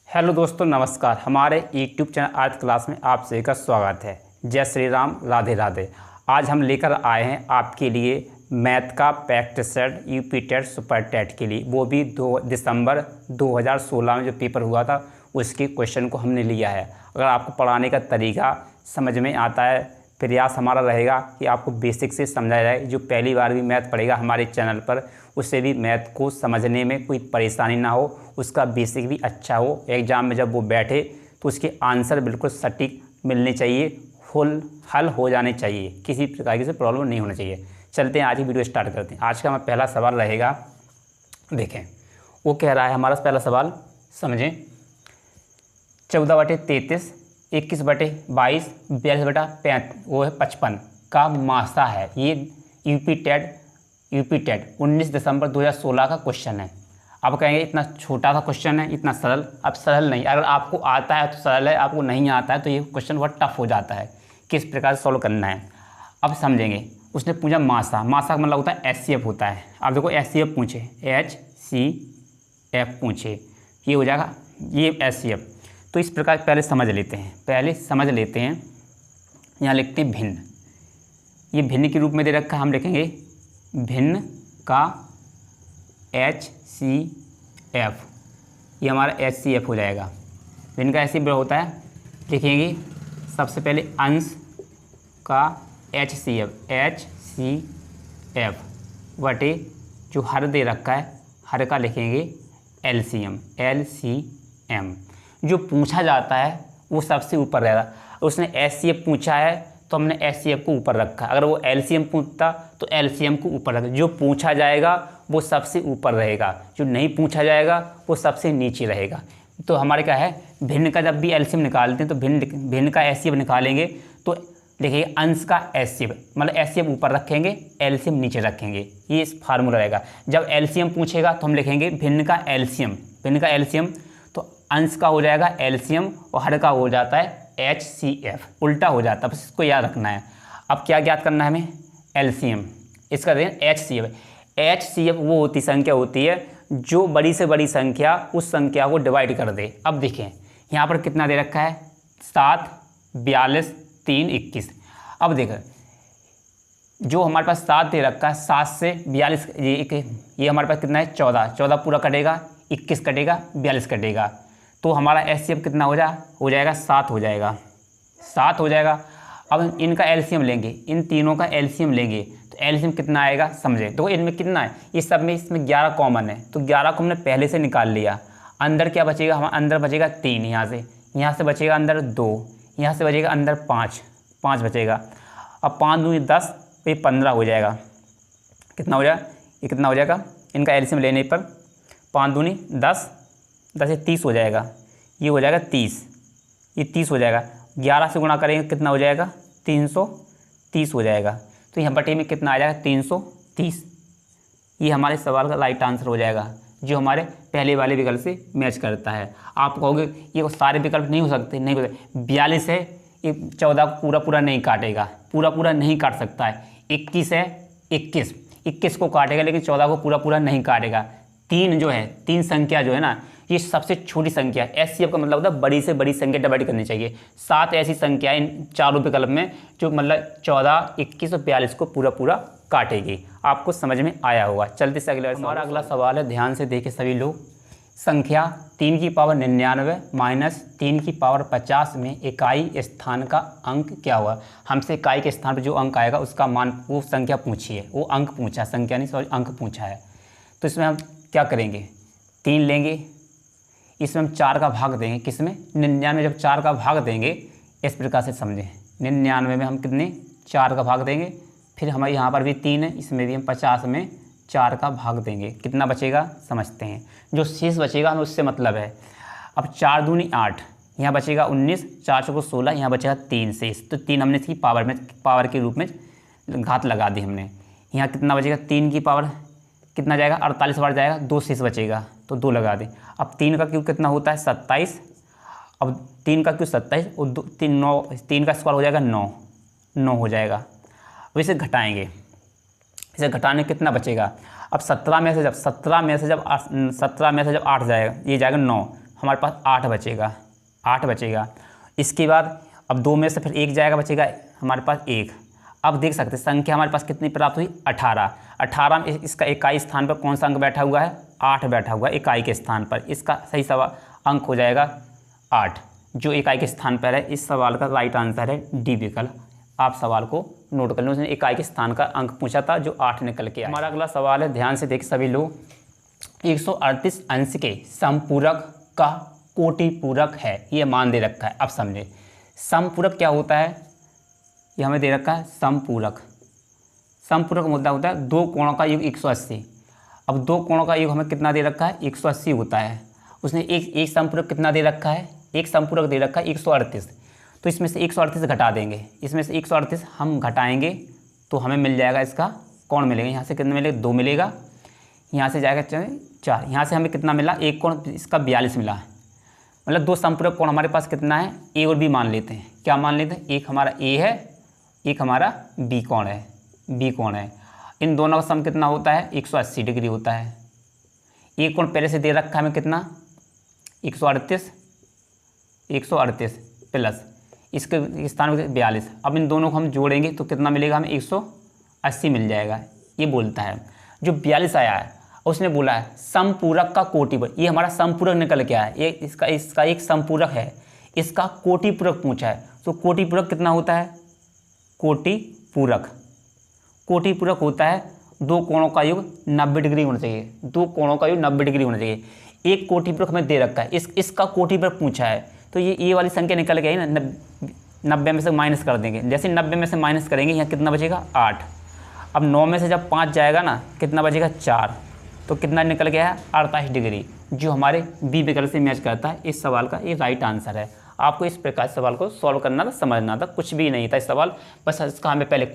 Hello दोस्तों, नमस्कार। हमारे यूट्यूब चैनल आर्थ क्लास में आप सभी का स्वागत है। जय श्री राम, राधे राधे। आज हम लेकर आए हैं आपके लिए मैथ का practice set UP TET super TET के लिए, वो भी 2 दिसंबर 2016 में जो पेपर हुआ था उसके क्वेश्चन को हमने लिया है। अगर आपको पढ़ाने का तरीका समझ में आता है, प्रयास हमारा रहेगा कि आपको बेसिक से समझाया जाए। जो पहली बार भी मैथ पढ़ेगा हमारे चैनल पर, उससे भी मैथ को समझने में कोई परेशानी ना हो, उसका बेसिक भी अच्छा हो। एग्ज़ाम में जब वो बैठे तो उसके आंसर बिल्कुल सटीक मिलने चाहिए, हल हो जाने चाहिए, किसी प्रकार की से प्रॉब्लम नहीं होना चाहिए। चलते हैं, आज ही वीडियो स्टार्ट करते हैं। आज का हमारा पहला सवाल रहेगा, देखें वो कह रहा है हमारा पहला सवाल, समझें। 14/33, 21/22, 42/55 का मासा है। ये यूपी टेट 19 दिसंबर 2016 का क्वेश्चन है। अब कहेंगे इतना छोटा सा क्वेश्चन है, इतना सरल। अब सरल नहीं, अगर आपको आता है तो सरल है, आपको नहीं आता है तो ये क्वेश्चन बहुत टफ हो जाता है। किस प्रकार से सॉल्व करना है अब समझेंगे। उसने पूछा मासा का मतलब होता है HCF होता है। अब देखो HCF पूछे, HCF पूछे, ये हो जाएगा ये HCF। तो इस प्रकार पहले समझ लेते हैं। यहाँ लिखते हैं भिन्न। ये भिन्न के रूप में दे रखा है, हम लिखेंगे भिन्न का HCF। ये हमारा HCF हो जाएगा। भिन्न का HCF होता है, लिखेंगे सबसे पहले अंश का HCF बटे जो हर दे रखा है, हर का लिखेंगे LCM। जो पूछा जाता है वो सबसे ऊपर रहेगा। उसने HCF पूछा है तो हमने HCF को ऊपर रखा। अगर वो LCM पूछता तो LCM को ऊपर रखा। जो पूछा जाएगा वो सबसे ऊपर रहेगा, जो नहीं पूछा जाएगा वो सबसे नीचे रहेगा। तो हमारे क्या है, भिन्न का जब भी LCM निकालते हैं तो भिन्न का HCF निकालेंगे तो देखिए अंश का HCF, मतलब HCF ऊपर रखेंगे, LCM नीचे रखेंगे। ये फार्मूला रहेगा। जब LCM पूछेगा तो हम लिखेंगे भिन्न का LCM, तो अंश का हो जाएगा LCM और हर का हो जाता है HCF, उल्टा हो जाता है, बस इसको याद रखना है। अब क्या ज्ञात करना है हमें, LCM, इसका दें HCF वो संख्या होती है जो बड़ी से बड़ी संख्या उस संख्या को डिवाइड कर दे। अब देखें यहाँ पर कितना दे रखा है, 7, 42, 3, 21। अब देखें जो हमारे पास 7 दे रखा है, 7 से 42 ये हमारे पास कितना है, 14 पूरा कटेगा, 21 कटेगा, 42 कटेगा। तो हमारा HCF कितना हो जाएगा 7 हो जाएगा। अब इनका LCM लेंगे, इन तीनों का LCM लेंगे तो LCM कितना आएगा समझे। तो इनमें कितना है, ये सब में इसमें 11 कॉमन है, तो 11 को हमने पहले से निकाल लिया। अंदर क्या बचेगा, हमारा अंदर बचेगा 3, यहाँ से बचेगा अंदर 2, यहाँ से बचेगा अंदर 5 बचेगा। अब 5 दूनी 10, ये 15 हो जाएगा। कितना हो जाएगा, ये कितना हो जाएगा, इनका LCM लेने पर 5 दूनी 10, 10 से 30 हो जाएगा। ये हो जाएगा 30, ये 30 हो जाएगा। 11 से गुणा करेंगे कितना हो जाएगा, 330 हो जाएगा। तो यहाँ बटे में कितना आ जाएगा, 330। ये हमारे सवाल का राइट आंसर हो जाएगा, जो हमारे पहले वाले विकल्प से मैच करता है। आप कहोगे ये सारे विकल्प नहीं हो सकते, 42 है, ये 14 को पूरा नहीं काटेगा, पूरा नहीं काट सकता है। 21 है, 21 को काटेगा लेकिन 14 को पूरा नहीं काटेगा। 3 संख्या जो है ना, ये सबसे छोटी संख्या है। HCF का मतलब होता है बड़ी से बड़ी संख्या डिवाइड करनी चाहिए। 7 ऐसी संख्या इन चारों विकल्प में जो मतलब 14, 21 और 42 को पूरा काटेगी। आपको समझ में आया होगा। चलते से हमारा अगला सवाल है, ध्यान से देखें सभी लोग। संख्या 3 की पावर 99 माइनस 3 की पावर 50 में इकाई स्थान का अंक क्या हुआ। हमसे इकाई के स्थान पर जो अंक आएगा उसका मान, वो संख्या पूछी है, वो अंक पूछा, संख्या नहीं सॉरी अंक पूछा है। तो इसमें हम क्या करेंगे, 3 लेंगे, इसमें हम 4 का भाग देंगे, किसमें, 99। जब 4 का भाग देंगे इस प्रकार से समझें, 99 में हम कितने 4 का भाग देंगे, फिर हमारे यहाँ पर भी 3 है, इसमें भी हम 50 में 4 का भाग देंगे। कितना बचेगा समझते हैं, जो शेष बचेगा हमें उससे मतलब है। अब 4 दूनी 8, यहाँ बचेगा 19, 4 चौको 16, यहाँ बचेगा 3 शेष। तो 3 हमने इसकी पावर के रूप में घात लगा दी हमने। यहाँ कितना बचेगा, 3 की पावर कितना जाएगा, 48 बार जाएगा, 2 शेष बचेगा तो 2 लगा दें। अब 3 का क्यूब कितना होता है, 27। अब 3 का क्यूब 27 और 3 का स्क्वायर हो जाएगा 9 हो जाएगा। अब इसे घटाएंगे, इसे घटाने कितना बचेगा। अब 17 में से जब 8 जाएगा, ये जाएगा 9, हमारे पास 8 बचेगा, 8 बचेगा। इसके बाद अब 2 में से फिर 1 जाएगा, बचेगा हमारे पास 1। अब देख सकते हैं संख्या हमारे पास कितनी प्राप्त हुई, 18। 18 में इसका इकाई स्थान पर कौन सा अंक बैठा हुआ है, 8 बैठा हुआ है इकाई के स्थान पर। इसका सही सवाल अंक हो जाएगा 8, जो इकाई के स्थान पर है। इस सवाल का राइट आंसर है डी विकल्प। आप सवाल को नोट कर लें, उसने इकाई के स्थान का अंक पूछा था जो 8 निकल के आया। हमारा अगला सवाल है, ध्यान से देख सभी लोग। 138 अंश के समपूरक का कोटि पूरक है, ये मान दे रखा है। अब समझे समपूरक क्या होता है, ये हमें दे रखा है समपूरक। समपूरक मुद्दा होता है दो कोणों का योग 180। अब दो कोणों का योग हमें कितना दे रखा है, 180 होता है। उसने एक समपूरक कितना दे रखा है, एक समपूरक दे रखा है 138। तो इसमें से 138 घटा देंगे, इसमें से 138 हम घटाएंगे तो हमें मिल जाएगा इसका कोण मिलेगा। यहाँ से कितना मिलेगा, 2 मिलेगा, यहाँ से जाएगा 4, यहाँ से हमें कितना मिला, एक कोण इसका 42 मिला। मतलब दो समपूरक कोण हमारे पास कितना है, ए और बी मान लेते हैं। क्या मान लेते हैं, एक हमारा ए है, एक हमारा बी कोण है, बी कोण है। इन दोनों का सम कितना होता है, 180 डिग्री होता है। एक कोण पहले से दे रखा है हमें कितना, 138 प्लस इसके स्थान में 42। अब इन दोनों को हम जोड़ेंगे तो कितना मिलेगा हमें, 180 मिल जाएगा। ये बोलता है जो 42 आया है, उसने बोला है समपूरक का कोटिपूरक। ये हमारा समपूरक निकल के आया है, ये इसका एक समपूरक है, इसका कोटिपूरक पूछा है। तो कोटिपूरक कितना होता है, कोटिपूरक होता है दो कोणों का योग 90 डिग्री होना चाहिए, दो कोणों का योग 90 डिग्री होना चाहिए। एक कोटिपूरक हमें दे रखा है, इसका कोटिपूरक पूछा है। तो ये वाली संख्या निकल के आई ना, 90 में से माइनस कर देंगे। जैसे 90 में से माइनस करेंगे, यहाँ कितना बचेगा, 8। अब 9 में से जब 5 जाएगा ना, कितना बचेगा, 4। तो कितना निकल गया है, 48 डिग्री, जो हमारे बी विकल्प से मैच करता है। इस सवाल का ये राइट आंसर है। आपको इस प्रकार सवाल को सॉल्व करना था, समझना था, कुछ भी नहीं था इस सवाल। बस इसका हमें पहले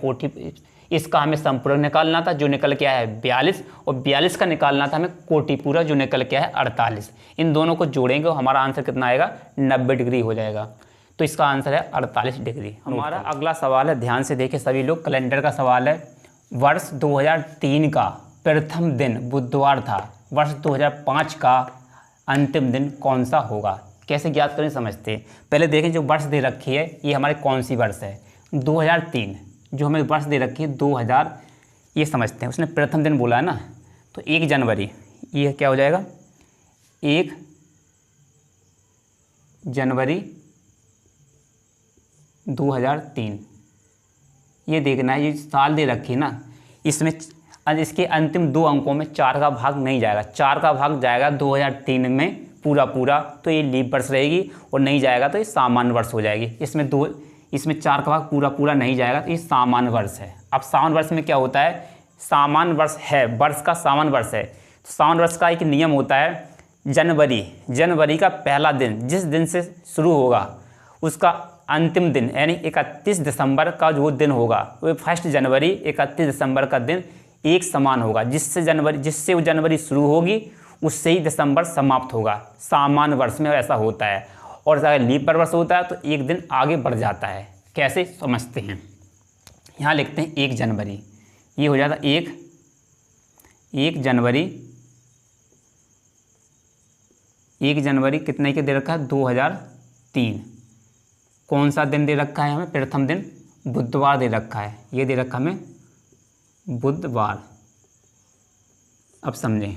इसका हमें समपूरक निकालना था जो निकल के आया है 42, और 42 का निकालना था हमें कोटिपूरक जो निकल के आया है 48। इन दोनों को जोड़ेंगे और हमारा आंसर कितना आएगा, 90 डिग्री हो जाएगा। तो इसका आंसर है 48 डिग्री। हमारा अगला सवाल है, ध्यान से देखें सभी लोग, कैलेंडर का सवाल है। वर्ष 2003 का प्रथम दिन बुधवार था, वर्ष 2005 का अंतिम दिन कौन सा होगा। कैसे ज्ञात करें समझते हैं। पहले देखें जो वर्ष दे रखी है ये हमारे कौन सी वर्ष है, 2003। जो हमें वर्ष दे रखी है 2000, ये समझते हैं। उसने प्रथम दिन बोला है ना, तो 1 जनवरी, ये क्या हो जाएगा, 1 जनवरी 2003। ये देखना है, ये साल दे रखी है ना, इसमें इसके अंतिम 2 अंकों में 4 का भाग नहीं जाएगा। 4 का भाग जाएगा 2003 में पूरा, तो ये लीप वर्ष रहेगी, और नहीं जाएगा तो ये सामान्य वर्ष हो जाएगी। इसमें 4 का भाग पूरा नहीं जाएगा, तो ये सामान्य वर्ष है। अब सामान्य वर्ष में क्या होता है, सामान्य वर्ष है, वर्ष का सामान्य वर्ष है। तो सामान्य वर्ष का एक नियम होता है, जनवरी का पहला दिन जिस दिन से शुरू होगा उसका अंतिम दिन यानी 31 दिसंबर का जो दिन होगा, वो 1 जनवरी 31 दिसंबर का दिन एक समान होगा। जिससे वो जनवरी शुरू होगी उससे ही दिसंबर समाप्त होगा। सामान्य वर्ष में ऐसा होता है। और अगर लीप वर्ष होता है तो एक दिन आगे बढ़ जाता है। कैसे समझते हैं, यहाँ लिखते हैं 1 जनवरी, ये हो जाता 1 जनवरी, 1 जनवरी कितने के दे रखा है, 2003। कौन सा दिन दे रखा है हमें, प्रथम दिन बुधवार दे रखा है, ये दे रखा हमें बुधवार। अब समझें,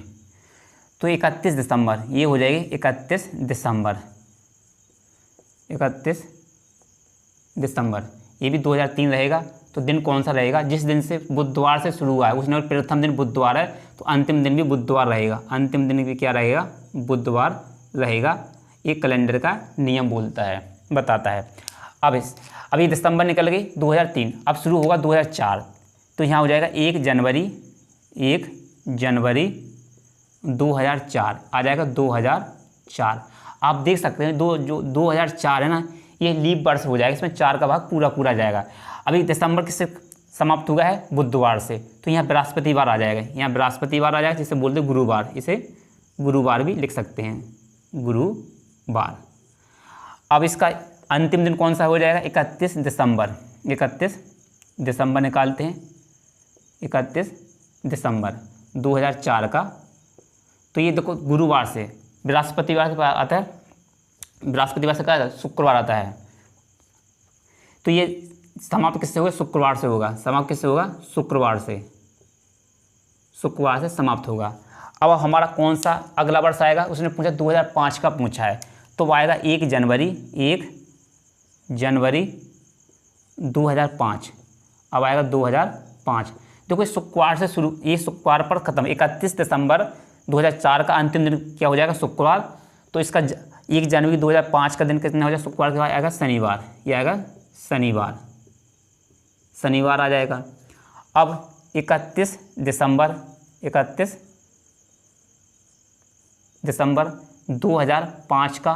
तो 31 दिसंबर, ये हो जाएगी 31 दिसंबर, 31 दिसंबर, ये भी 2003 रहेगा। तो दिन कौन सा रहेगा, जिस दिन से बुधवार से शुरू हुआ है, उसने प्रथम दिन बुधवार है तो अंतिम दिन भी बुधवार रहेगा, अंतिम दिन भी क्या रहेगा, बुधवार रहेगा। ये कैलेंडर का नियम बताता है। अभी दिसंबर निकल गई 2003, अब शुरू होगा 2004, तो यहाँ हो जाएगा 1 जनवरी 2004 आ जाएगा 2004। आप देख सकते हैं जो 2004 है ना, ये लीप वर्ष हो जाएगा, इसमें 4 का भाग पूरा जाएगा। अभी दिसंबर किससे समाप्त हुआ है, बुधवार से, तो यहाँ बृहस्पतिवार आ जाएगा, यहाँ बृहस्पतिवार आ जाएगा, जिसे बोलते हैं गुरुवार, इसे गुरुवार भी लिख सकते हैं, गुरुवार। अब इसका अंतिम दिन कौन सा हो जाएगा, 31 दिसंबर निकालते हैं, 31 दिसंबर 2004 का। तो ये देखो गुरुवार से बृहस्पतिवार से आता है, बृहस्पतिवार से क्या आता है, शुक्रवार आता है। तो ये समाप्त किससे होगा, शुक्रवार से होगा। समाप्त किससे होगा, शुक्रवार से, शुक्रवार से समाप्त होगा। अब हमारा कौन सा अगला वर्ष आएगा, उसने पूछा 2005 का पूछा है, तो आएगा 1 जनवरी 2005। अब आएगा 2005। देखो शुक्रवार से शुरू, ये शुक्रवार पर ख़त्म, 31 दिसंबर 2004 का अंतिम दिन क्या हो जाएगा, शुक्रवार। तो इसका 1 जनवरी 2005 का दिन कितना हो जाएगा, शुक्रवार के बाद आएगा शनिवार, ये आएगा शनिवार, शनिवार आ जाएगा। अब 31 दिसंबर 2005 का,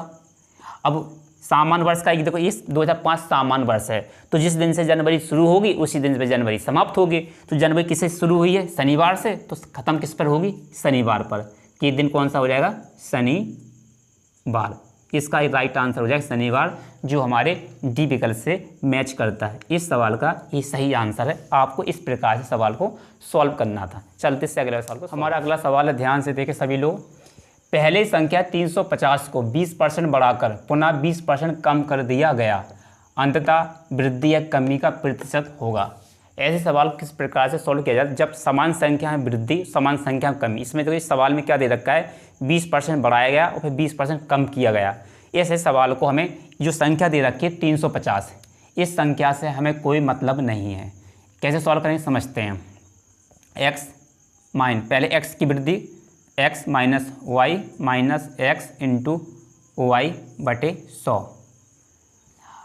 अब सामान्य वर्ष का, देखो ये 2005 सामान्य वर्ष है, तो जिस दिन से जनवरी शुरू होगी उसी दिन से जनवरी समाप्त होगी। तो जनवरी किससे शुरू हुई है, शनिवार से, तो ख़त्म किस पर होगी, शनिवार पर। कि दिन कौन सा हो जाएगा, शनिवार। इसका राइट आंसर हो जाएगा शनिवार, जो हमारे डी विकल्प से मैच करता है। इस सवाल का ये सही आंसर है। आपको इस प्रकार से सवाल को सॉल्व करना था। चलते से अगले सवाल को। हमारा अगला सवाल है, ध्यान से देखें सभी लोग। पहले संख्या 350 को 20% बढ़ाकर पुनः 20% कम कर दिया गया, अंततः वृद्धि या कमी का प्रतिशत होगा। ऐसे सवाल किस प्रकार से सॉल्व किया जाए, जब समान संख्या है वृद्धि, समान संख्या कमी। इसमें तो इस सवाल में क्या दे रखा है, 20% बढ़ाया गया और फिर 20% कम किया गया। ऐसे सवाल को हमें जो संख्या दे रखी है 350, इस संख्या से हमें कोई मतलब नहीं है। कैसे सॉल्व करेंगे समझते हैं। एक्स माइन, पहले एक्स की वृद्धि, x minus Y minus X into Y बटे 100।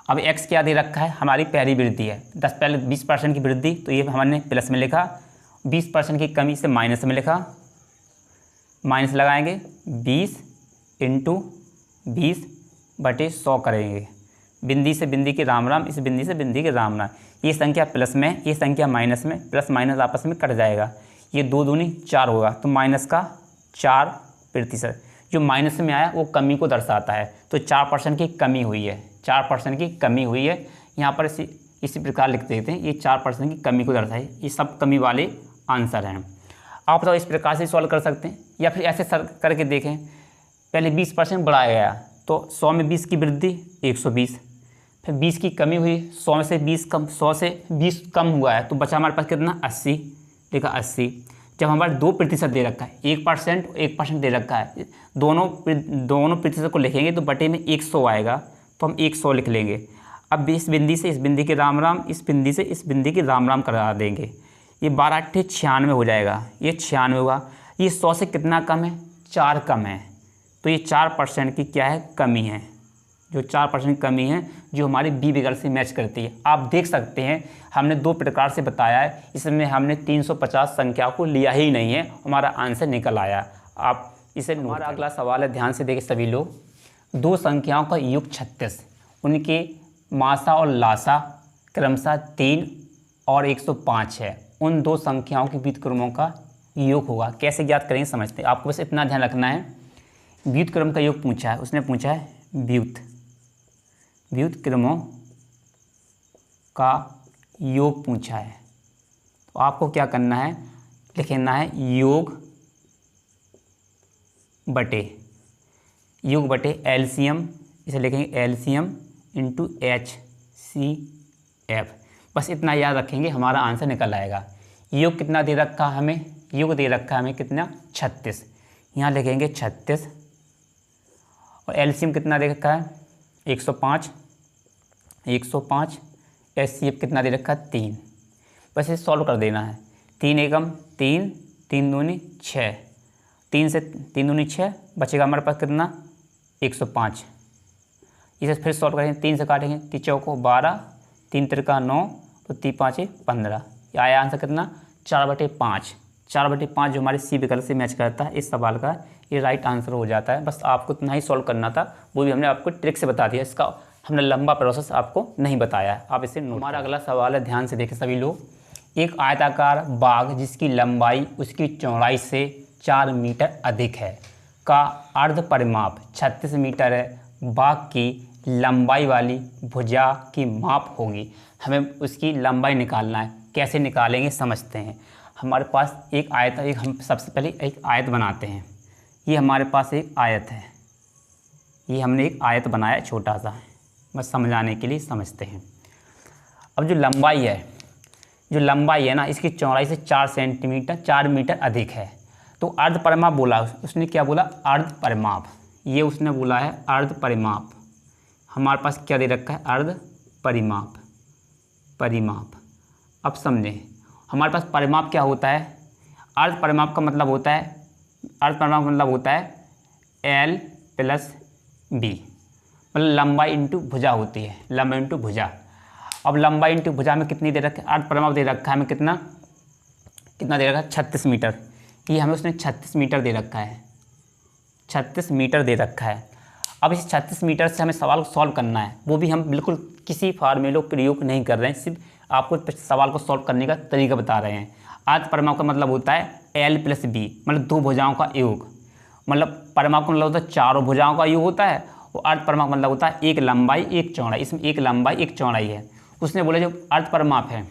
अब x क्या दे रखा है, हमारी पहली वृद्धि है, 10 पहले 20% की वृद्धि, तो ये हमने प्लस में लिखा, 20% की कमी से माइनस में लिखा, माइनस लगाएंगे 20 इंटू 20 बटे 100 करेंगे। बिंदी से बिंदी के राम राम, इस बिंदी से बिंदी के राम राम। ये संख्या प्लस में, ये संख्या माइनस में, प्लस माइनस आपस में कट जाएगा। ये 2 दूनी 4 होगा, तो माइनस का 4%। जो माइनस में आया वो कमी को दर्शाता है, तो 4% की कमी हुई है, 4% की कमी हुई है। यहाँ पर इसी प्रकार लिख देते हैं, ये 4% की कमी को दर्शाए। ये सब कमी वाले आंसर हैं। आप तो इस प्रकार से सॉल्व कर सकते हैं, या फिर ऐसे करके देखें। पहले 20% बढ़ाया गया, तो 100 में 20 की वृद्धि 120, फिर 20 की कमी हुई, 100 में से 20 कम, 100 से 20 कम हुआ है, तो बचा हमारे पास कितना, 80, देखा 80। जब हमारे 2% दे रखा है, 1% दे रखा है, दोनों प्रतिशत को लिखेंगे तो बटे में 100 आएगा, तो हम 100 लिख लेंगे। अब इस बिंदी से इस बिंदी के राम राम, इस बिंदी से इस बिंदी के राम राम करा देंगे। ये 12 8 96 हो जाएगा, ये 96 होगा। ये 100 से कितना कम है, 4 कम है, तो ये 4% की क्या है, कमी है। जो 4% कमी है, जो हमारी बी विकल्प से मैच करती है। आप देख सकते हैं हमने 2 प्रकार से बताया है, इसमें हमने 350 संख्या को लिया ही नहीं है, हमारा आंसर निकल आया। आप इसे, हमारा अगला सवाल है, ध्यान से देखें सभी लोग। 2 संख्याओं का योग 36, उनके मासा और लासा क्रमशः 3 और 105 है। उन 2 संख्याओं के व्युत्क्रमों का योग होगा। कैसे ज्ञात करेंगे समझते हैं। आपको बस इतना ध्यान रखना है, व्युत्क्रम का योग पूछा है, उसने पूछा है व्युत्क्रमों का योग पूछा है। तो आपको क्या करना है, लिखना है योग बटे एलसीएम, इसे लिखेंगे एलसीएम इंटू HCF। बस इतना याद रखेंगे, हमारा आंसर निकल आएगा। योग कितना दे रखा है हमें, योग दे रखा है हमें कितना, 36, यहाँ लिखेंगे 36। और एलसीएम कितना दे रखा है, 105, HCF कितना दे रखा है, 3। बस इसे सॉल्व कर देना है। 3 एकम 3, 3 दूनी 6, 3 से 3 दूनी 6, बचेगा हमारे पास कितना, 105। इसे फिर सॉल्व करेंगे, 3 से काटेंगे, 3 चौको 12, 3 तिरका 9, तो 3 5 15। ये आया आंसर कितना, 4/5। 4/5 जो हमारे सी विकल्प से मैच करता है, इस सवाल का ये राइट आंसर हो जाता है। बस आपको इतना ही सॉल्व करना था, वो भी हमने आपको ट्रिक से बता दिया, इसका हमने लंबा प्रोसेस आपको नहीं बताया है, आप इसे नोट। हमारा अगला सवाल है, ध्यान से देखें सभी लोग। एक आयताकार बाग जिसकी लंबाई उसकी चौड़ाई से 4 मीटर अधिक है का अर्ध परिमाप 36 मीटर है। बाग की लंबाई वाली भुजा की माप होगी। हमें उसकी लंबाई निकालना है। कैसे निकालेंगे समझते हैं। हमारे पास एक आयत, हम सबसे पहले एक आयत बनाते हैं। ये हमारे पास एक आयत है, ये हमने एक आयत बनाया छोटा सा, बस समझाने के लिए समझते हैं। अब जो लंबाई है ना, इसकी चौड़ाई से 4 मीटर अधिक है। तो अर्ध परिमाप बोला, उसने क्या बोला, अर्ध परिमाप। ये उसने बोला है अर्ध परिमाप। हमारे पास क्या दे रखा है, अर्ध परिमाप। अब समझें हमारे पास परिमाप क्या होता है। अर्ध परिमाप का मतलब होता है L + B, मतलब लंबाई इंटू भुजा होती है, लंबाई इंटू भुजा। अब लंबाई इंटू भुजा में कितनी दे रखा है, अर्ध परिमाप दे रखा है हमें कितना दे रखा है, 36 मीटर। ये हमें उसने 36 मीटर दे रखा है, 36 मीटर दे रखा है। अब इस 36 मीटर से हमें सवाल को सॉल्व करना है, वो भी हम बिल्कुल किसी फार्मूले का प्रयोग नहीं कर रहे हैं, सिर्फ आपको सवाल को सॉल्व करने का तरीका बता रहे हैं। अर्ध परिमाप का मतलब होता है L + B, मतलब 2 भुजाओं का योग। मतलब परिमाप का मतलब होता है 4 भुजाओं का योग होता है, और अर्ध परिमाप मतलब होता है एक लंबाई एक चौड़ाई। इसमें एक लंबाई एक चौड़ाई है। उसने बोला जो अर्ध परिमाप है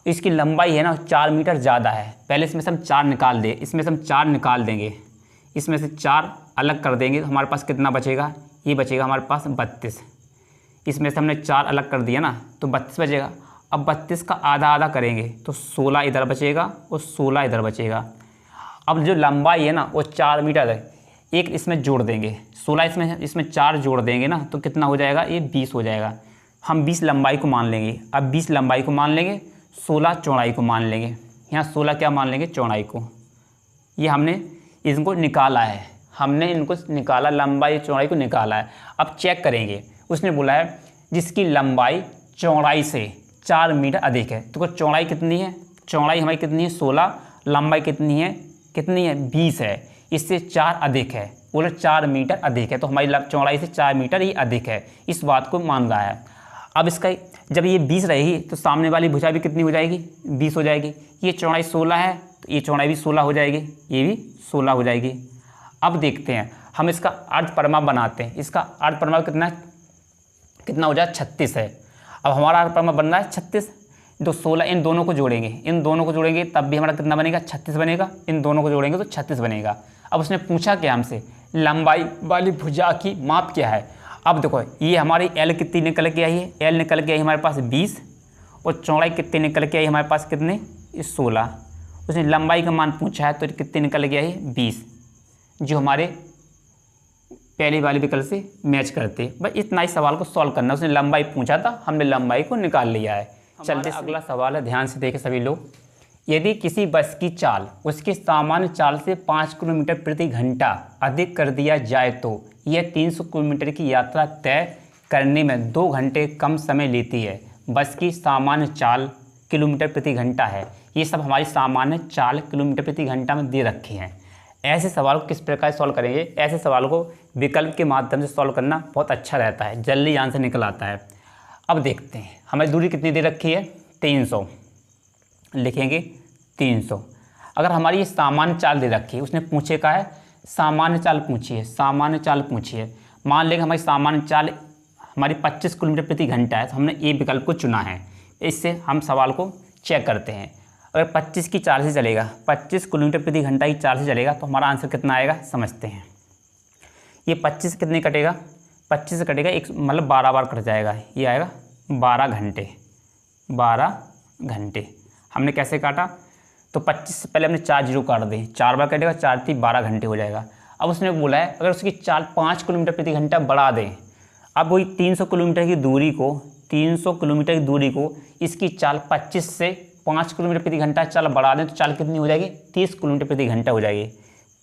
इसकी लंबाई है ना 4 मीटर ज़्यादा है। पहले इसमें से हम 4 निकाल दें, इसमें से हम 4 निकाल देंगे, इसमें से 4 अलग कर देंगे तो हमारे पास कितना बचेगा, ये बचेगा हमारे पास 32। इसमें से हमने 4 अलग कर दिया ना तो 32 बचेगा। अब 32 का आधा आधा करेंगे तो 16 इधर बचेगा और 16 इधर बचेगा। अब जो लंबाई है ना वो 4 मीटर है, एक इसमें जोड़ देंगे, 16 इसमें 4 जोड़ देंगे ना तो कितना हो जाएगा, ये 20 हो जाएगा। हम 20 लंबाई को मान लेंगे। अब 20 लंबाई को मान लेंगे, 16 चौड़ाई को मान लेंगे। यहाँ 16 क्या मान लेंगे, चौड़ाई को। ये हमने इनको निकाला है, हमने इनको निकाला, लंबाई चौड़ाई को निकाला है। अब चेक करेंगे, उसने बोला है जिसकी लंबाई चौड़ाई से 4 मीटर अधिक है। तो चौड़ाई कितनी है, चौड़ाई हमारी कितनी है 16, लंबाई कितनी है 20 है, इससे 4 अधिक है, बोले 4 मीटर अधिक है। तो हमारी चौड़ाई से 4 मीटर ही अधिक है, इस बात को मान रहा है। अब इसका जब ये 20 रहेगी तो सामने वाली भुजा भी कितनी हो जाएगी, 20 हो जाएगी। ये चौड़ाई 16 है तो ये चौड़ाई भी 16 हो जाएगी, ये भी 16 हो जाएगी। अब देखते हैं हम इसका अर्ध परिमाप बनाते हैं। इसका अर्ध परिमाप कितना हो जाए, 36 है। अब हमारा अर्ध परिमाप बन रहा है 36, तो 16 इन दोनों को जोड़ेंगे तब भी हमारा कितना बनेगा, 36 बनेगा। इन दोनों को जोड़ेंगे तो 36 बनेगा। अब उसने पूछा क्या हमसे, लंबाई वाली भुजा की माप क्या है। अब देखो ये हमारी L कितनी निकल के आई है, L निकल के आई हमारे पास 20, और चौड़ाई कितनी निकल के आई हमारे पास कितने, 16। उसने लंबाई का मान पूछा है तो कितनी निकल के आई है, 20, जो हमारे पहले वाले विकल्प से मैच करते। बस इतना ही सवाल को सॉल्व करना। उसने लंबाई पूछा था, हमने लंबाई को निकाल लिया है। चलते अगला सवाल है, ध्यान से देखें सभी लोग। यदि किसी बस की चाल उसकी सामान्य चाल से 5 किलोमीटर प्रति घंटा अधिक कर दिया जाए तो यह 300 किलोमीटर की यात्रा तय करने में 2 घंटे कम समय लेती है। बस की सामान्य चाल किलोमीटर प्रति घंटा है। ये सब हमारी सामान्य चाल किलोमीटर प्रति घंटा में दे रखे हैं। ऐसे सवाल को किस प्रकार सॉल्व करेंगे, ऐसे सवाल को विकल्प के माध्यम से सॉल्व करना बहुत अच्छा रहता है, जल्दी आंसर निकल आता है। अब देखते हैं हमें दूरी कितनी दे रखी है, 300 लिखेंगे 300। अगर हमारी ये सामान्य चाल दे रखी है, उसने पूछे का है सामान्य चाल पूछी है। मान लेंगे हमारी सामान्य चाल हमारी 25 किलोमीटर प्रति घंटा है, तो हमने ए विकल्प को चुना है। इससे हम सवाल को चेक करते हैं। अगर 25 की चाल से चलेगा, 25 किलोमीटर प्रति घंटा की चाल से चलेगा तो हमारा आंसर कितना आएगा, समझते हैं। ये 25 कितने कटेगा, 25 से कटेगा एक, मतलब 12 बार कट जाएगा। ये आएगा 12 घंटे। 12 घंटे हमने कैसे काटा, तो 25 से पहले हमने 4 जीरो काट दें, 4 बार कटेगा, 4 3 12 घंटे हो जाएगा। अब उसने बोला है अगर उसकी चाल 5 किलोमीटर प्रति घंटा बढ़ा दें। अब वही 300 किलोमीटर की दूरी को इसकी चाल 25 से 5 किलोमीटर प्रति घंटा चाल बढ़ा दें तो चाल कितनी हो जाएगी, 30 किलोमीटर प्रति घंटा हो जाएगी।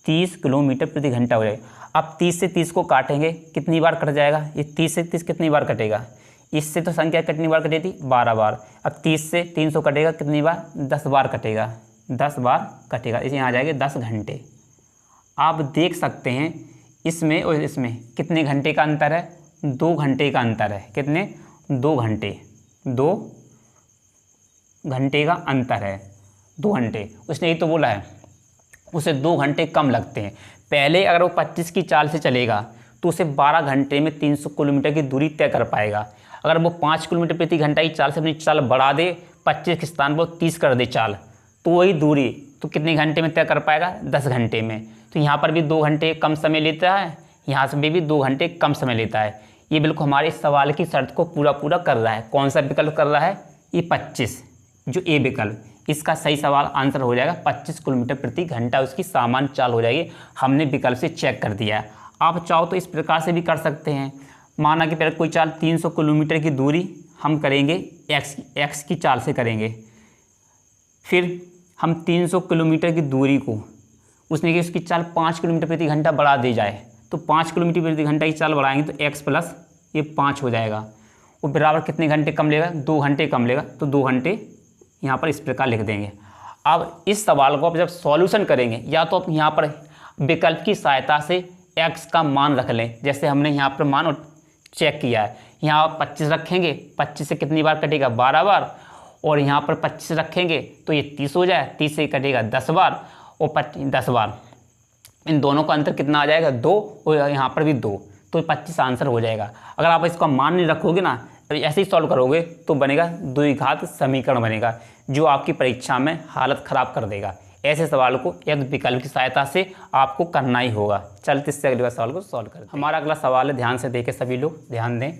30 किलोमीटर प्रति घंटा हो जाएगी। अब 30 से 30 को काटेंगे, कितनी बार कट जाएगा, ये 30 से 30 कितनी बार कटेगा, इससे तो संख्या कितनी बार कटी थी, 12 बार। अब 30 से 300 कटेगा कितनी बार, 10 बार कटेगा, 10 बार कटेगा। इसे यहाँ आ जाएंगे 10 घंटे। आप देख सकते हैं इसमें और इसमें कितने घंटे का अंतर है, 2 घंटे का अंतर है। कितने, 2 घंटे, 2 घंटे का अंतर है, 2 घंटे। उसने ये तो बोला है उसे 2 घंटे कम लगते हैं। पहले अगर वो 25 की चाल से चलेगा तो उसे 12 घंटे में 300 किलोमीटर की दूरी तय कर पाएगा। अगर वो 5 किलोमीटर प्रति घंटा की चाल से अपनी चाल बढ़ा दे, 25 के स्थान पर 30 कर दे चाल, तो वही दूरी तो कितने घंटे में तय कर पाएगा, 10 घंटे में। तो यहाँ पर भी 2 घंटे कम समय लेता है, यहाँ से भी 2 घंटे कम समय लेता है। ये बिल्कुल हमारे इस सवाल की शर्त को पूरा कर रहा है। कौन सा विकल्प कर रहा है? ये 25, जो ए विकल्प, इसका सही सवाल आंसर हो जाएगा 25 किलोमीटर प्रति घंटा उसकी सामान्य चाल हो जाएगी। हमने विकल्प से चेक कर दिया है। आप चाहो तो इस प्रकार से भी कर सकते हैं। माना कि पहले कोई चाल 300 किलोमीटर की दूरी हम करेंगे एक्स की चाल से करेंगे, फिर हम 300 किलोमीटर की दूरी को उसने कि उसकी चाल 5 किलोमीटर प्रति घंटा बढ़ा दी जाए, तो 5 किलोमीटर प्रति घंटा की चाल बढ़ाएंगे तो एक्स प्लस ये 5 हो जाएगा। वो बराबर कितने घंटे कम लेगा? 2 घंटे कम लेगा, तो 2 घंटे यहाँ पर इस प्रकार लिख देंगे। अब इस सवाल को आप जब सॉल्यूशन करेंगे, या तो आप यहाँ पर विकल्प की सहायता से x का मान रख लें, जैसे हमने यहाँ पर मान चेक किया है। यहाँ 25 रखेंगे, 25 से कितनी बार कटेगा? 12 बार, और यहाँ पर 25 रखेंगे तो ये 30 हो जाए, 30 से कटेगा 10 बार, और 10 बार इन दोनों का अंतर कितना आ जाएगा? 2, और यहाँ पर भी 2, तो 25 आंसर हो जाएगा। अगर आप इसका मान नहीं रखोगे ना, ऐसे ही सॉल्व करोगे तो बनेगा द्विघात समीकरण बनेगा, जो आपकी परीक्षा में हालत ख़राब कर देगा। ऐसे सवाल को एक विकल्प की सहायता से आपको करना ही होगा। चलते इससे अगले सवाल को सॉल्व करते हैं। हमारा अगला सवाल है, ध्यान से देखें सभी लोग, ध्यान दें।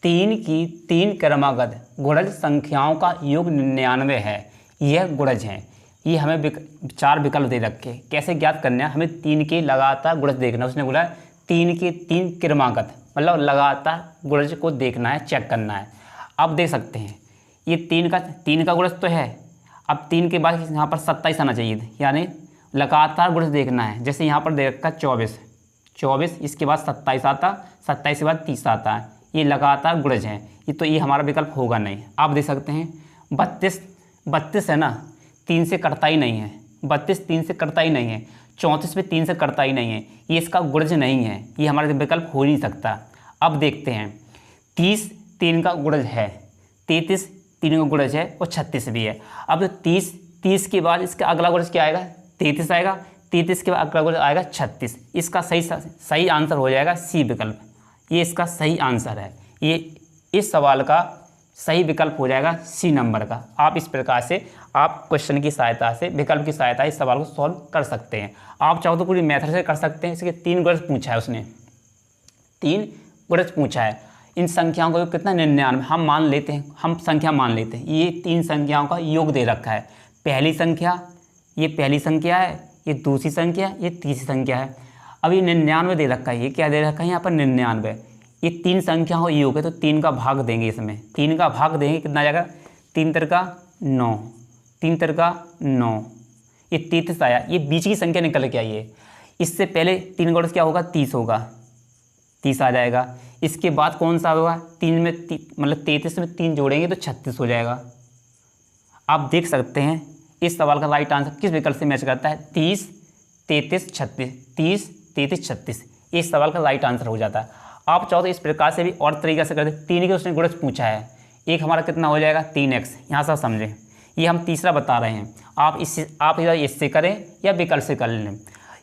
3 की 3 क्रमागत गुणज संख्याओं का योग 99 है। यह गुणज हैं। ये हमें 4 विकल्प दे रखे। कैसे ज्ञात करना है? हमें 3 के लगातार गुणज देखना। उसने बोला 3 के 3 क्रमागत, मतलब लगातार गुणज को देखना है, चेक करना है। अब देख सकते हैं ये 3 का गुणज तो है। अब 3 के बाद यहाँ पर 27 आना चाहिए, यानी लगातार गुणज देखना है। जैसे यहाँ पर दे रखा 24, इसके बाद 27 आता, 27 के बाद 30 आता है। ये लगातार गुणज हैं, ये तो ये हमारा विकल्प होगा नहीं। आप देख सकते हैं 32 है ना, 3 से कटता ही नहीं है। 32 3 से कटता ही नहीं है। 34 में 3 से कटता ही नहीं है। ये इसका गुणज नहीं है, ये हमारा विकल्प हो नहीं सकता। अब देखते हैं 30 3 का गुणज है, 33 3 का गुणज है, और 36 भी है। अब 30 के बाद इसका अगला गुणज क्या आएगा? 33 आएगा। 33 के बाद अगला गुणज आएगा 36। इसका सही आंसर हो जाएगा सी विकल्प। ये इसका सही आंसर है। ये इस सवाल का सही विकल्प हो जाएगा सी नंबर का। आप इस प्रकार से आप क्वेश्चन की सहायता से, विकल्प की सहायता इस सवाल को सॉल्व कर सकते हैं। आप चाहो तो पूरी मेथड से कर सकते हैं। इसके 3 गुणज पूछा है उसने, 3 गुणज पूछा है। इन संख्याओं को कितना? 99। हम मान लेते हैं, हम संख्या मान लेते हैं। ये 3 संख्याओं का योग दे रखा है। पहली संख्या, ये पहली संख्या है, ये दूसरी संख्या, ये तीसरी संख्या है। अब ये 99 दे रखा है। ये क्या दे रखा है यहाँ पर? 99। ये 3 संख्याओं का योग है, तो 3 का भाग देंगे इसमें। 3 का भाग देंगे, कितना आ जाएगा? 3 3 का 9, 3 3 का 9, ये 33 आया। ये बीच की संख्या निकल के आई है। इससे पहले 3 गुणज क्या होगा? 30 होगा, 30 आ जाएगा। इसके बाद कौन सा होगा? 3 में मतलब 33 में 3 जोड़ेंगे तो 36 हो जाएगा। आप देख सकते हैं इस सवाल का राइट आंसर किस विकल्प से मैच करता है? 30 33 36, 30 33 36, इस सवाल का राइट आंसर हो जाता है। आप चाहो तो इस प्रकार से भी और तरीके से करते। 3 के उसने गुणज पूछा है, एक हमारा कितना हो जाएगा? 3x। यहाँ से समझें, ये हम तीसरा बता रहे हैं। आप इधर इससे करें या विकल्प से कर लें।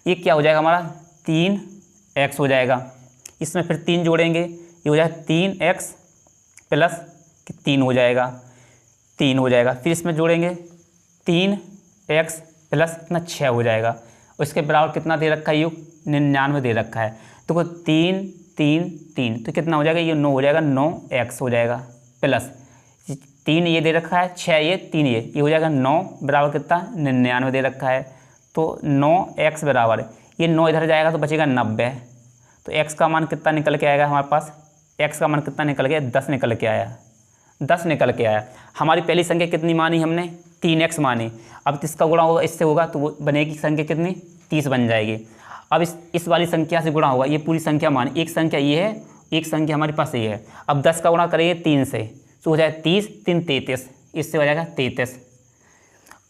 ये क्या हो जाएगा हमारा? 3x हो जाएगा। इसमें फिर 3 जोड़ेंगे, ये हो जाएगा 3x प्लस 3 हो जाएगा, 3 हो जाएगा। फिर इसमें जोड़ेंगे 3x प्लस इतना 6 हो जाएगा। उसके बराबर कितना दे रखा है? योग 99 दे रखा है। तो 3 3 3, तो कितना हो जाएगा? ये 9 हो जाएगा, 9x हो जाएगा प्लस 3 ये दे रखा है, 6 ये, 3 ये हो जाएगा 9 बराबर कितना? 99 दे रखा है। तो 9x बराबर, ये 9 इधर जाएगा तो बचेगा 90। तो x का मान कितना निकल के आएगा हमारे पास? x का मान कितना निकल गया? 10 निकल के आया, 10 निकल के आया। हमारी पहली संख्या कितनी मानी हमने? 3x मानी। अब इसका गुणा होगा इससे होगा तो वो बनेगी संख्या कितनी? 30 बन जाएगी। अब इस वाली संख्या से गुणा होगा, ये पूरी संख्या मानी। एक संख्या ये है, एक संख्या हमारे पास ये है। अब 10 का गुणा करेंगे 3 से तो हो जाएगा 30 3 33, इससे हो जाएगा 33।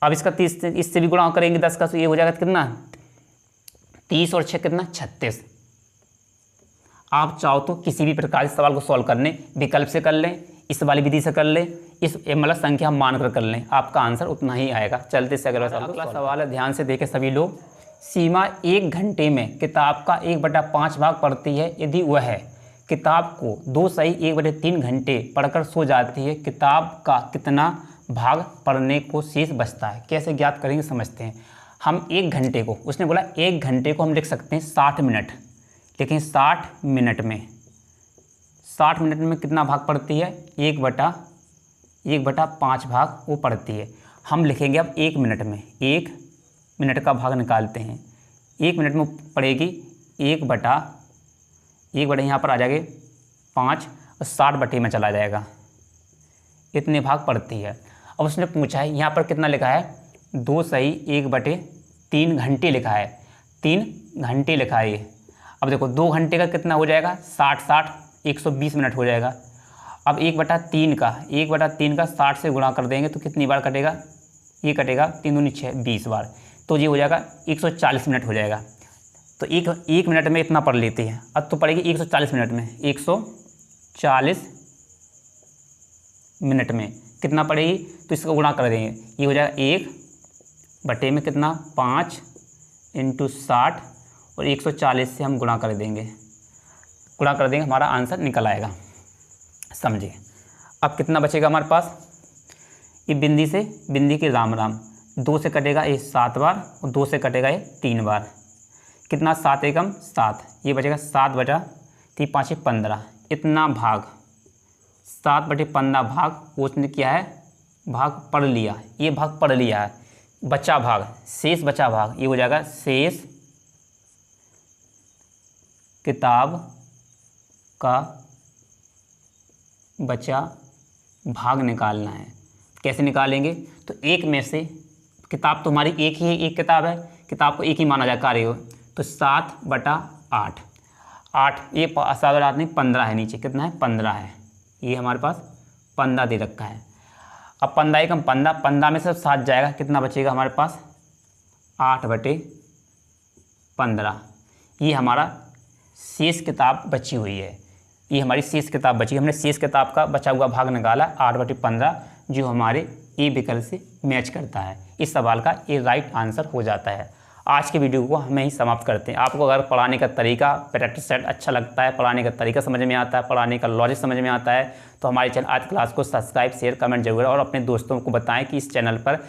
अब इसका 30 इससे भी गुणा करेंगे 10 का, तो ये हो जाएगा कितना? 30 और 6 कितना? 36। आप चाहो तो किसी भी प्रकार से सवाल को सॉल्व करने विकल्प से कर लें, इस वाली विधि से कर लें, इस मतलब संख्या मानकर कर लें, आपका आंसर उतना ही आएगा। चलते से अगला सवाल है, ध्यान से देखें सभी लोग। सीमा 1 घंटे में किताब का 1/5 भाग पढ़ती है। यदि वह किताब को 2 सही 1/3 घंटे पढ़कर सो जाती है, किताब का कितना भाग पढ़ने को शेष बचता है? कैसे ज्ञात करेंगे समझते हैं। हम 1 घंटे को, उसने बोला 1 घंटे को हम लिख सकते हैं 60 मिनट, लेकिन 60 मिनट में 60 मिनट में कितना भाग पड़ती है? 1/5 भाग वो पड़ती है। हम लिखेंगे अब 1 मिनट में, 1 मिनट का भाग निकालते हैं। 1 मिनट में पड़ेगी 1 यहाँ पर आ जाएगी 5 और 60 में चला जाएगा, इतने भाग पड़ती है। अब उसने पूछा है यहाँ पर कितना लिखा है? 2 सही 1/3 घंटे लिखा है, 3 घंटे लिखा है ये। अब देखो 2 घंटे का कितना हो जाएगा? 60 120 मिनट हो जाएगा। अब 1/3 का 60 से गुणा कर देंगे तो कितनी बार कटेगा? ये कटेगा 3 दूनी 6, 20 बार, तो ये हो जाएगा 140 मिनट हो जाएगा। तो एक मिनट में इतना पढ़ लेते हैं। अब तो पड़ेगी 140 मिनट में, 140 मिनट में कितना पड़ेगी? तो इसका गुणा कर देंगे, ये हो जाएगा 1 में कितना? 5 × 60 और 140 से हम गुणा कर देंगे, हमारा आंसर निकल आएगा। समझिए अब कितना बचेगा हमारे पास? ये बिंदी के राम राम, 2 से कटेगा ये 7 बार और 2 से कटेगा ये 3 बार। कितना? 7 एकम 7, ये बचेगा 7/3 5 15, इतना भाग 7/15 भाग उसने किया है, भाग पढ़ लिया, ये भाग पढ़ लिया है। बचा भाग, शेष बचा भाग, ये हो जाएगा शेष किताब का बचा भाग निकालना है। कैसे निकालेंगे? तो एक में से, किताब तो हमारी एक किताब है, किताब को एक ही माना जाए कार्य हो, तो 7/8, 8 ये 7/8 नहीं 15 है, नीचे कितना है? 15 है, ये हमारे पास 15 दे रखा है। अब 15 एकम 15 में से 7 जाएगा, कितना बचेगा हमारे पास? 8/15। ये हमारा शेष किताब बची हुई है, ये हमारी शेष किताब बची। हमने शेष किताब का बचा हुआ भाग निकाला 8/15, जो हमारे ए विकल्प से मैच करता है। इस सवाल का ये राइट आंसर हो जाता है। आज के वीडियो को हम यहीं समाप्त करते हैं। आपको अगर पढ़ाने का तरीका, प्रैक्टिस सेट अच्छा लगता है, पढ़ाने का तरीका समझ में आता है, पढ़ाने का लॉजिक समझ में आता है, तो हमारे चैनल आज क्लास को सब्सक्राइब, शेयर, कमेंट जरूर और अपने दोस्तों को बताएं कि इस चैनल पर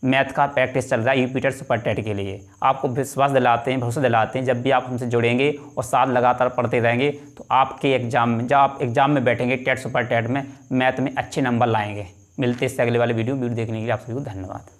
मैथ का प्रैक्टिस चल रहा है यूपी टेट सुपर टेट के लिए। आपको विश्वास दिलाते हैं, भरोसा दिलाते हैं, जब भी आप हमसे जुड़ेंगे और साथ लगातार पढ़ते रहेंगे तो आपके एग्जाम में, जब आप एग्जाम में बैठेंगे टेट सुपर टेट में, मैथ में अच्छे नंबर लाएंगे। मिलते हैं इससे अगले वाले वीडियो देखने के लिए आप सभी को धन्यवाद।